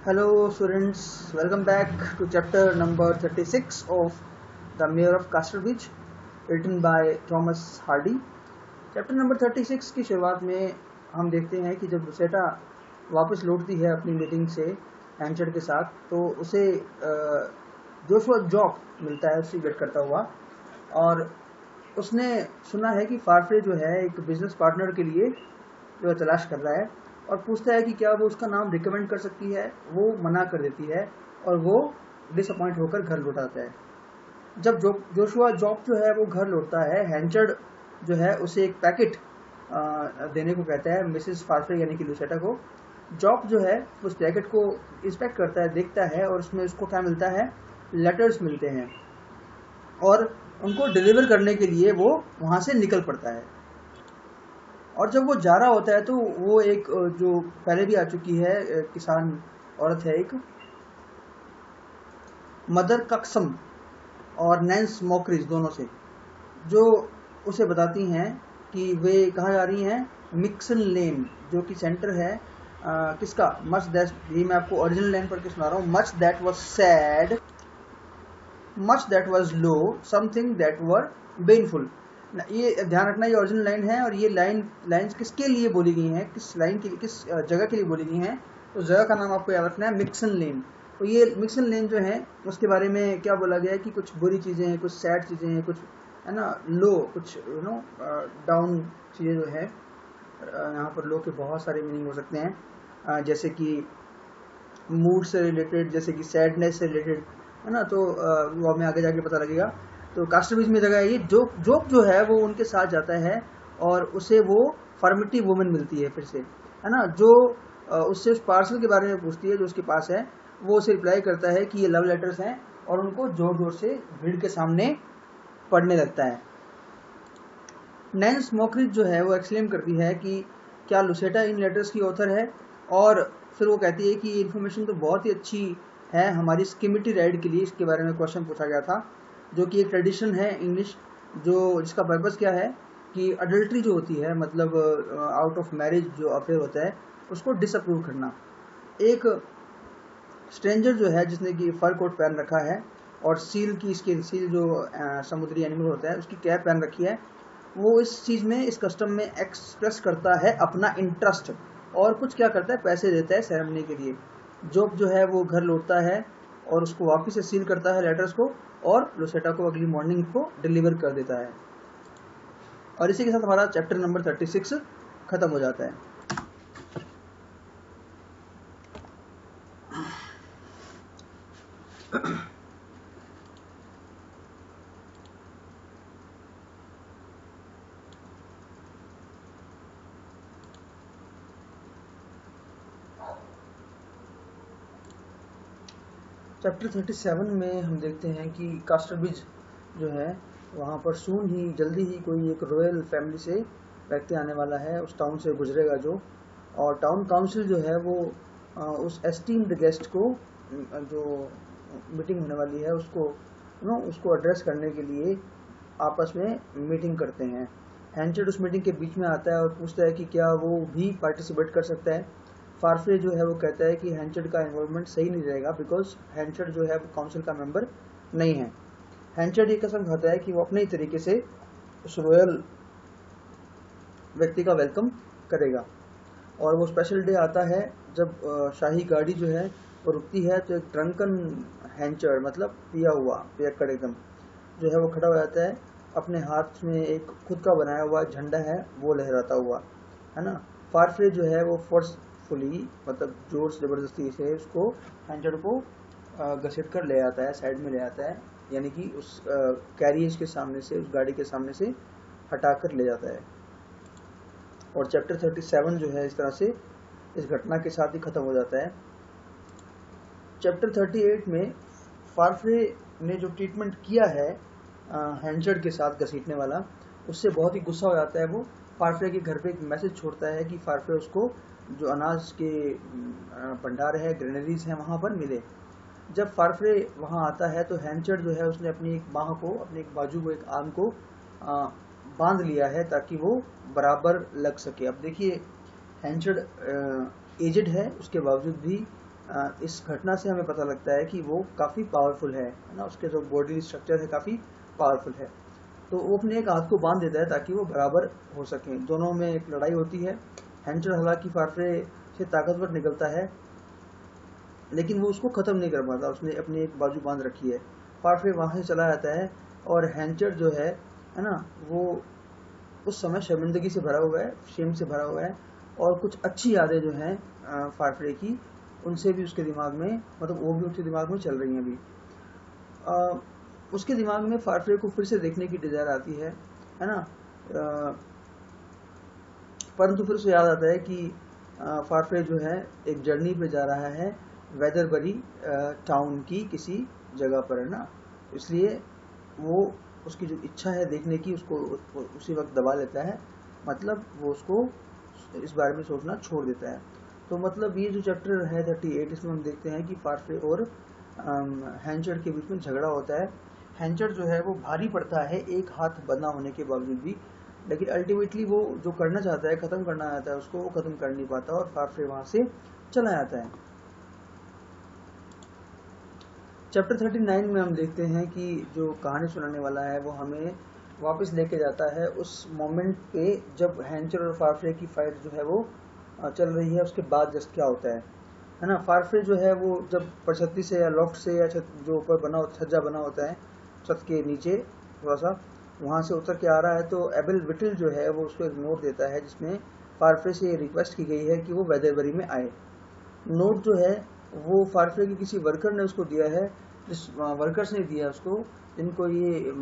Hello students, welcome back to chapter number 36 of The Mayor of Casterbridge written by Thomas Hardy. Chapter number 36 की शुरुआत में हम देखते हैं कि जब लुसेटा वापस लौटती है अपनी मीटिंग से हैंचर्ड के साथ, तो उसे जोशुआ जॉब मिलता है उससे वेट करता हुआ, और उसने सुना है कि फारफ्रे जो है एक बिजनेस पार्टनर के लिए जो तलाश कर रहा है, और पूछता है कि क्या वो उसका नाम रिकमेंड कर सकती है। वो मना कर देती है और वो डिसअपॉइंट होकर घर लौट आता है। जब जोशुआ जॉब जो है वो घर लौटता है, हैंचर्ड जो है उसे एक पैकेट देने को कहता है मिसेस फारफ्रे यानी कि लुसेटा को। जॉब जो है उस पैकेट को इंस्पेक्ट करता है, देखता है, और उसमें उसको क्या मिलता है, लेटर्स मिलते हैं, और उनको डिलीवर करने के लिए वो वहाँ से निकल पड़ता है। और जब वो जा रहा होता है तो वो एक जो पहले भी आ चुकी है किसान औरत है, एक मदर कक्सम और नैंस मॉकरीज, दोनों से, जो उसे बताती हैं कि वे कहाँ जा रही हैं, मिक्सन लेन, जो कि सेंटर है किसका, मच दैट, ये मैं आपको ओरिजिनल लाइन पढ़ के सुना रहा हूँ। Much that was sad, much that was low, something that were painful. ये ध्यान रखना, ये ओरिजिनल लाइन है, और ये लाइन्स किसके लिए बोली गई हैं, किस लाइन के लिए, किस जगह के लिए बोली गई हैं। तो जगह का नाम आपको याद रखना है, मिक्सन लेन। तो ये मिक्सन लेन जो है उसके बारे में क्या बोला गया है कि कुछ बुरी चीज़ें हैं, कुछ सैड चीज़ें हैं, कुछ है ना, लो, कुछ डाउन चीज़ें जो है। यहाँ पर लो के बहुत सारे मीनिंग हो सकते हैं, जैसे कि मूड से रिलेटेड, जैसे कि सैडनेस से रिलेटेड, है ना। तो वो हमें आगे जाके पता लगेगा। तो कास्टरब्रिज में जगह है ये। जोक जो है वो उनके साथ जाता है, और उसे वो फॉर्मेटिव वुमन मिलती है फिर से, है ना, जो उससे उस पार्सल के बारे में पूछती है जो उसके पास है। वो उसे रिप्लाई करता है कि ये लव लेटर्स हैं, और उनको जोर जोर से भीड़ के सामने पढ़ने लगता है। नैंस मॉकरीज जो है वो एक्सक्लेम करती है कि क्या लुसेटा इन लेटर्स की ऑथर है, और फिर वो कहती है कि ये इन्फॉर्मेशन तो बहुत ही अच्छी है हमारी स्कीमिटी राइड के लिए। इसके बारे में क्वेश्चन पूछा गया था, जो कि एक ट्रेडिशन है इंग्लिश, जो जिसका पर्पस क्या है कि अडल्ट्री जो होती है, मतलब आउट ऑफ मैरिज जो अफेयर होता है, उसको डिसअप्रूव करना। एक स्ट्रेंजर जो है जिसने कि फर कोट पहन रखा है और सील की स्किन, सील जो समुद्री एनिमल होता है, उसकी कैप पहन रखी है, वो इस चीज़ में, इस कस्टम में एक्सप्रेस करता है अपना इंटरेस्ट, और कुछ क्या करता है, पैसे देता है सेरेमनी के लिए। जोब जो है वो घर लौटता है और उसको वापस से सील करता है लेटर्स को, और लुसेटा को अगली मॉर्निंग को डिलीवर कर देता है। और इसी के साथ हमारा चैप्टर नंबर 36 खत्म हो जाता है। चैप्टर 37 में हम देखते हैं कि कास्टरब्रिज जो है वहाँ पर सून ही, जल्दी ही, कोई एक रॉयल फैमिली से व्यक्ति आने वाला है, उस टाउन से गुजरेगा जो, और टाउन काउंसिल जो है वो उस एस्टीम्ड गेस्ट को, जो मीटिंग होने वाली है, उसको एड्रेस करने के लिए आपस में मीटिंग करते हैं। हैंचर्ड उस मीटिंग के बीच में आता है और पूछता है कि क्या वो भी पार्टिसिपेट कर सकता है। फारफ्रे जो है वो कहता है कि हैंचर्ड का इन्वॉल्वमेंट सही नहीं रहेगा, बिकॉज हैंचर्ड जो है वो काउंसिल का मेंबर नहीं है। हैंचर्ड ये कसम खाता है कि वो अपने ही तरीके से उस रॉयल व्यक्ति का वेलकम करेगा। और वो स्पेशल डे आता है जब शाही गाड़ी जो है वो रुकती है, तो एक ड्रंकन हैंचर्ड, मतलब पिया हुआ, पियक्कड़ एकदम, जो है वो खड़ा हो जाता है, अपने हाथ में एक खुद का बनाया हुआ झंडा है वो लहराता हुआ, है ना। फारफ्रे जो है वो फोर्सफुली, मतलब जोर से, ज़बरदस्ती से उसको, हैंचर्ड को घसीट कर ले आता है, साइड में ले आता है, यानी कि उस कैरियज के सामने से, उस गाड़ी के सामने से हटा कर ले जाता है। और चैप्टर 37 जो है इस तरह से इस घटना के साथ ही ख़त्म हो जाता है। चैप्टर 38 में फारफ्रे ने जो ट्रीटमेंट किया है हैंचर्ड के साथ घसीटने वाला, उससे बहुत ही गुस्सा हो जाता है। वो फारफ्रे के घर पे एक मैसेज छोड़ता है कि फारफ्रे उसको जो अनाज के भंडार है, ग्रेनरीज हैं, वहाँ पर मिले। जब फारफ्रे वहाँ आता है तो हैंचर्ड जो है उसने अपनी एक बाह को, अपने एक बाजू को, एक आर्म को बांध लिया है ताकि वो बराबर लग सके। अब देखिए, हैंचर्ड एजड है, उसके बावजूद भी इस घटना से हमें पता लगता है कि वो काफ़ी पावरफुल है ना, उसके जो बॉडी स्ट्रक्चर है काफ़ी पावरफुल है। तो वो अपने एक हाथ को बांध देता है ताकि वो बराबर हो सके। दोनों में एक लड़ाई होती है। हैंचर हालांकि फारफ्रे से ताकतवर निकलता है, लेकिन वो उसको ख़त्म नहीं कर पाता, उसने अपनी एक बाजू बांध रखी है। फारफ्रे वहाँ से चला जाता है और हैंचर जो है ना, वो उस समय शर्मिंदगी से भरा हुआ है, शेम से भरा हुआ है, और कुछ अच्छी यादें जो हैं फारफ्रे की, उनसे भी उसके दिमाग में, मतलब वो भी उसके दिमाग में चल रही हैं अभी। उसके दिमाग में फारफ्रे को फिर से देखने की डिज़ायर आती है ना। परंतु फिर उसे याद आता है कि फारफ्रे जो है एक जर्नी पे जा रहा है वेदरबरी टाउन की किसी जगह पर, है ना। इसलिए वो उसकी जो इच्छा है देखने की, उसको उसी वक्त दबा लेता है, मतलब वो उसको इस बारे में सोचना छोड़ देता है। तो मतलब ये जो चैप्टर है 38, इसमें हम देखते हैं कि फारफ्रे और हैंचर के बीच में झगड़ा होता है। हैंचर जो है वो भारी पड़ता है एक हाथ बंधा होने के बावजूद भी, लेकिन अल्टीमेटली वो जो करना चाहता है, ख़त्म करना चाहता है उसको, वो ख़त्म कर नहीं पाता और फारफ्रे वहाँ से चला जाता है। चैप्टर 39 में हम देखते हैं कि जो कहानी सुनाने वाला है वो हमें वापस लेके जाता है उस मोमेंट पे जब हैंचर और फारफ्रे की फाइट जो है वो चल रही है, उसके बाद जस्ट क्या होता है ना। फारफ्रे जो है वो जब परछत्ती से या लॉफ्ट से या छत जो ऊपर बना छज्जा बना होता है छत के नीचे थोड़ा सा, वहाँ से उतर के आ रहा है, तो एबेल विटल जो है वो उसको एक नोट देता है जिसमें फारफ्रे से ये रिक्वेस्ट की गई है कि वो वेदरबरी में आए। नोट जो है वो फारफ्रे के किसी वर्कर ने उसको दिया है, जिस वर्कर्स ने दिया उसको, जिनको ये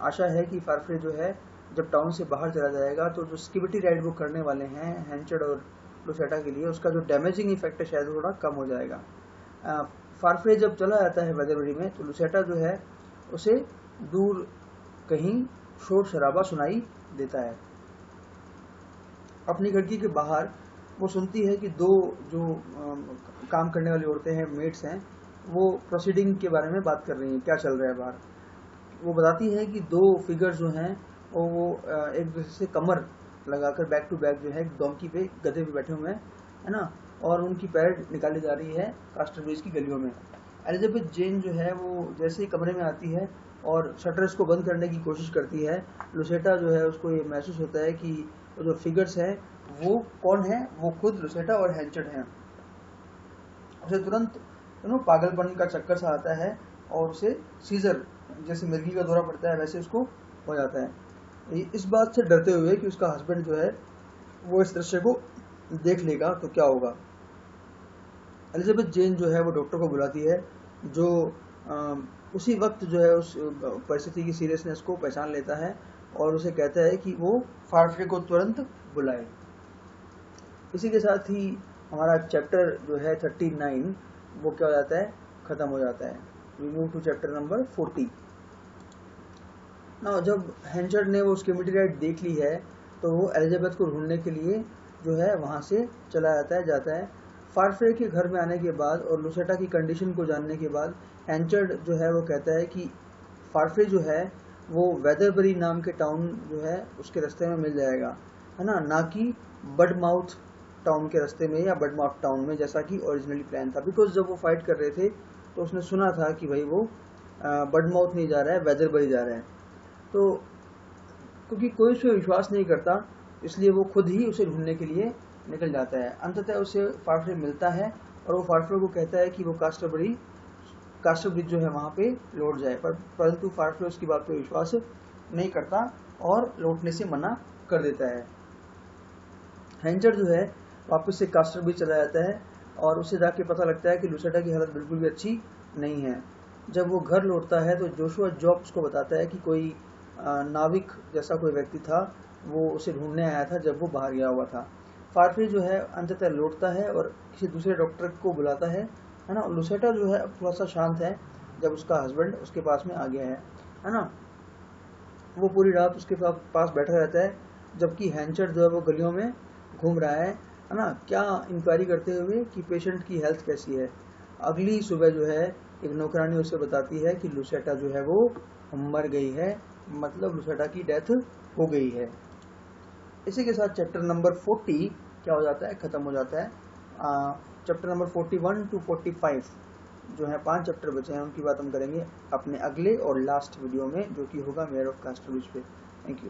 आशा है कि फारफ्रे जो है जब टाउन से बाहर चला जाएगा तो जो स्किबिटी राइड वो करने वाले हैं हैंचर और लुसेटा के लिए, उसका जो डैमेजिंग इफेक्ट है शायद थोड़ा कम हो जाएगा। फारफ्रे जब चला जाता है वेदरबरी में तो लुसेटा जो है उसे दूर कहीं शोर शराबा सुनाई देता है। अपनी खिड़की के बाहर वो सुनती है कि दो जो काम करने वाली औरतें हैं, मेड्स हैं, वो प्रोसीडिंग के बारे में बात कर रही हैं, क्या चल रहा है बाहर। वो बताती है कि दो फिगर्स जो हैं वो एक दूसरे से कमर लगाकर बैक टू बैक जो है डोंकी पे, गधे पे बैठे हुए हैं, है ना, और उनकी पैर निकाली जा रही है कास्टरब्रिज की गलियों में। एलिजाबेथ जेन जो है वो जैसे ही कमरे में आती है और शटर्स को बंद करने की कोशिश करती है, लुसेटा जो है उसको ये महसूस होता है कि जो फिगर्स है वो कौन है, वो खुद लुसेटा और हैंचर हैं। उसे तुरंत पागलपन का चक्कर सा आता है और उसे सीजर, जैसे मिर्गी का दौरा पड़ता है वैसे उसको हो जाता है, इस बात से डरते हुए कि उसका हस्बैंड जो है वो इस दृश्य को देख लेगा तो क्या होगा। एलिजाबेथ जेन जो है वो डॉक्टर को बुलाती है, जो उसी वक्त जो है उस परिस्थिति की सीरियसनेस को पहचान लेता है और उसे कहता है कि वो फारफ्रे को तुरंत बुलाए। इसी के साथ ही हमारा चैप्टर जो है 39 वो क्या हो जाता है, ख़त्म हो जाता है। We move to chapter number 40। ना जब हैंचर ने वो स्किबिटी राइड देख ली है तो वो एलिजाबेथ को ढूंढने के लिए जो है वहाँ से चला जाता है। फारफ्रे के घर में आने के बाद और लुसेटा की कंडीशन को जानने के बाद हैंचर जो है वो कहता है कि फारफ्रे जो है वो वेदरबरी नाम के टाउन जो है उसके रास्ते में मिल जाएगा, है ना कि बडमाउथ टाउन के रास्ते में या बडमाउथ टाउन में, जैसा कि ओरिजिनली प्लान था। बिकॉज जब वो फाइट कर रहे थे तो उसने सुना था कि भाई वो बडमाउथ नहीं जा रहा है, वेदरबरी जा रहा है। तो क्योंकि कोई उसे विश्वास नहीं करता, इसलिए वो खुद ही उसे ढूंढने के लिए निकल जाता है। अंततः उसे फारफ्रे मिलता है और वो फारफ्रे को कहता है कि वो कास्टरब्रिज जो है वहाँ पे लौट जाए, परंतु फारफ्रे उसकी बात पे विश्वास नहीं करता और लौटने से मना कर देता है। हैंचर जो है वापस से कास्टरब्रिज चला जाता है और उसे जाके पता लगता है कि लुसेटा की हालत बिल्कुल भी अच्छी नहीं है। जब वो घर लौटता है तो जोशुआ जॉब उसको बताता है कि कोई नाविक जैसा कोई व्यक्ति था, वो उसे ढूंढने आया था जब वो बाहर गया हुआ था। फारफ्रे जो है अंततः लौटता है और किसी दूसरे डॉक्टर को बुलाता है ना। लुसेटा जो है थोड़ा सा शांत है जब उसका हस्बैंड उसके पास में आ गया है ना। वो पूरी रात उसके पास बैठा रहता है, जबकि हैंचर जो है वो गलियों में घूम रहा है ना, क्या इंक्वायरी करते हुए कि पेशेंट की हेल्थ कैसी है। अगली सुबह जो है एक नौकरानी उसे बताती है कि लुसेटा जो है वो मर गई है, मतलब लुसेटा की डेथ हो गई है। इसी के साथ चैप्टर नंबर 40 क्या हो जाता है, ख़त्म हो जाता है। चैप्टर नंबर 41 to 45 जो है 5 चैप्टर बचे हैं, उनकी बात हम करेंगे अपने अगले और लास्ट वीडियो में, जो कि होगा मेयर ऑफ कास्टरविच पे। Thank you.